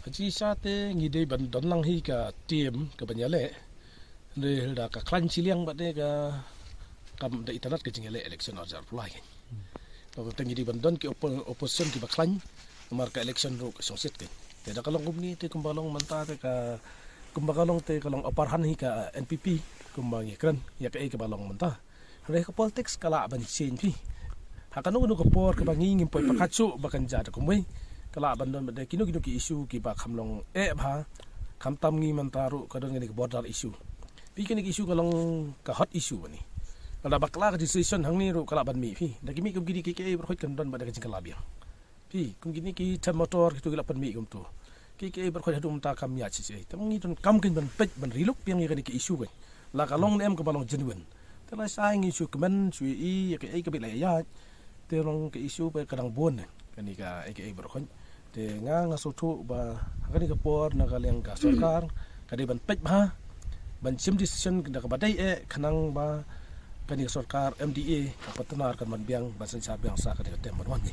Haji sate ngide ban don lang hi ka tim ka banyale le da ka klan chiliang ba de ka kam da itanat ka jingale election order pulai to ka ngide ban don ki opposition ki ba klan mar ka election ro ka songsit ke te da kalong kumni te kumbalong manta te ka kumbakalong te kalong aparhan hi ka NPP kumbangi kran ya ka e ka balong manta re ka politics kala ban sin pi hakanu nu ka por ka bangi ngim poi pakatsu bakan ja da kumwe kala bandon bade kinu ki isu ki ba khamlong bha kham tam ngi man taru kadang ni border issue pi kini isu kalong ka hot issue ni kala bakla ka decision hang ni ru kala ban mi phi da kimi kum gidi ki ber khoi kan don bade ka jingala biang pi kum gini ki tam motor ki tu kala pan mi kum tu ki ber khoi hadum ta kam ya chi tam ngi ton kam kin ban pej ban riluk piang ni ki isu kan la ka long nem ka balong genuine te la sai ngi isu kemen sui i ka ka bi la ya te long ki isu ba kadang bon kani ka ber khoi te nga sotu ba kani ka por na kaleng ka sarkar kadi ban pej ba ban sim decision da ka badai khanang ba kani sarkar MDA ka patnar kan man biang ba san sa biang sa ka tem ban wan ni